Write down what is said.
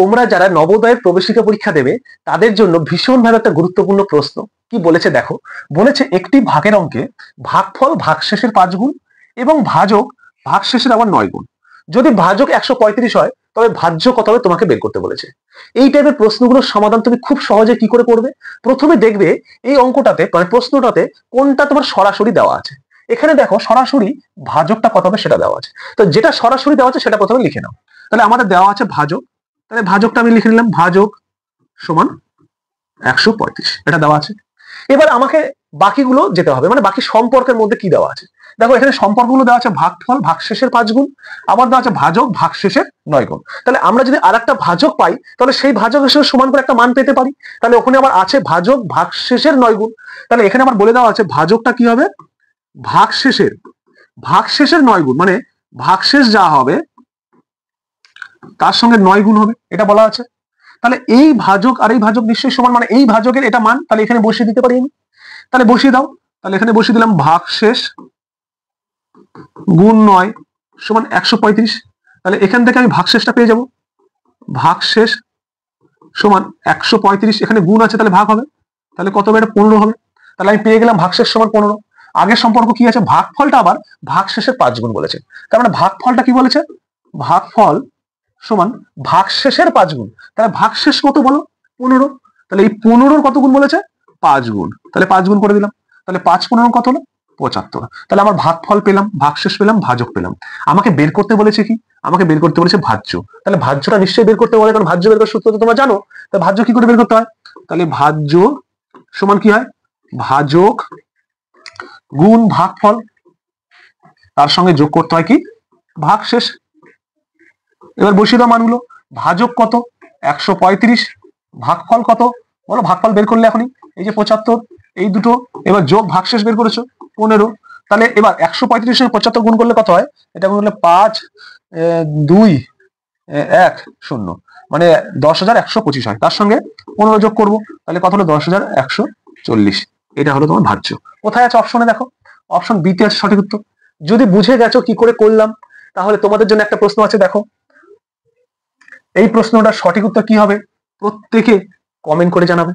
তোমরা যারা নবোদয়ের প্রবেশিকা পরীক্ষা দেবে তাদের জন্য ভীষণভাবে একটা গুরুত্বপূর্ণ প্রশ্ন। কি বলেছে দেখো, বলেছে একটি ভাগের অঙ্কে ভাগফল ভাগশেষের 5 গুণ এবং ভাজক ভাগশেষের আবার 9 গুণ। যদি ভাজক 135 হয় তবে ভাজ্য কত হবে তোমাকে বের করতে বলেছে। এই টাইপের প্রশ্নগুলোর সমাধান তুমি খুব সহজে কি করে করবে, প্রথমে দেখবে এই অঙ্কটাতে মানে প্রশ্নটাতে কোনটা তোমার সরাসরি দেওয়া আছে। এখানে দেখো সরাসরি ভাজকটা কত হবে সেটা দেওয়া আছে, তো যেটা সরাসরি দেওয়া আছে সেটা প্রথমে লিখে নাও। তাহলে আমাদের দেওয়া আছে ভাজক, তাহলে ভাজকটা আমি লিখে নিলাম, ভাজক সমান 135, এটা দেওয়া আছে। এবার আমাকে বাকিগুলো যেতে হবে, মানে বাকি সম্পর্কের মধ্যে কি দেওয়া আছে দেখো, এখানে সম্পর্কগুলো দেওয়া আছে ভাগফল ভাগশেষের 5 গুণ, আবার দেওয়া আছে ভাজক ভাগশেষের 9 গুণ। তাহলে আমরা যদি আরেকটা ভাজক পাই তাহলে সেই ভাজক হিসেবে সমান করে একটা মান পেতে পারি। তাহলে ওখানে আবার আছে ভাজক ভাগশেষের 9 গুণ। তাহলে এখানে আবার বলে দেওয়া আছে ভাজকটা কি হবে, ভাগশেষের 9 গুণ, মানে ভাগশেষ যা হবে তার সঙ্গে 9 গুণ হবে, এটা বলা আছে। তাহলে এই ভাজক আর এই ভাজক নিশ্চয়ই সমান, মানে এই ভাজকের এটা মান, তাহলে এখানে বসিয়ে দিতে পারি আমি। তাহলে বসিয়ে দাও, তাহলে এখানে বসিয়ে দিলাম ভাগশেষ গুণ 9 সমান 135। তাহলে এখান থেকে আমি ভাগশেষটা পেয়ে যাব, ভাগশেষ সমান 135, এখানে গুণ আছে তাহলে ভাগ হবে, তাহলে কত হবে, এটা 15 হবে। তাহলে আমি পেয়ে গেলাম ভাগশেষ সমান 15। আগের সম্পর্ক কি আছে, ভাগফলটা আবার ভাগশেষের 5 গুণ বলেছে, তার মানে ভাগফলটা কি বলেছে, ভাগফল সমান ভাগশেষের 5 গুণ। তাহলে ভাগশেষ কত বলো, 15। তাহলে এই 15 কত গুণ বলেছে, 5 গুণ, তাহলে 5 গুণ করে দিলাম। তাহলে 5 15 কত হলো, 75। তাহলে আমার ভাগফল পেলাম, ভাগশেষ পেলাম, ভাজক পেলাম। আমাকে বের করতে বলেছে কি, আমাকে বের করতে বলেছে ভাজ্য। তাহলে ভাজ্যটা নিশ্চয়ই বের করতে বলে, কারণ ভাজ্য বের করার সূত্র তো তোমরা জানো। তাহলে ভাজ্য কি করে বের করতে হয়, তাহলে ভাজ্য সমান কি হয়, ভাজক গুণ ভাগফল, তার সঙ্গে যোগ করতে হয় কি, ভাগশেষ। এবার বসিয়ে দাও মানগুলো, ভাজক কত 135, ভাগফল কত বলো, ভাগফল বের করলে এখনই এই যে 75, এই দুটো, এবার যোগ ভাগশেষ বের করেছো 15। তাহলে এবার 135 এর 75 গুণ করলে কত হয়, এটা গুণ করলে 5 2 1 0, মানে 10,125 হয়, তার সঙ্গে 15 যোগ করবো, তাহলে কত হলো 10,140। এটা হলো তোমার ভাজ্য। কোথায় আছে অপশনে দেখো, অপশন বি তে আছে সঠিক উত্তর। যদি বুঝে গেছো কি করে করলাম, তাহলে তোমাদের জন্য একটা প্রশ্ন আছে দেখো, এই প্রশ্নটার সঠিক উত্তর কি হবে প্রত্যেকে কমেন্ট করে জানাবে।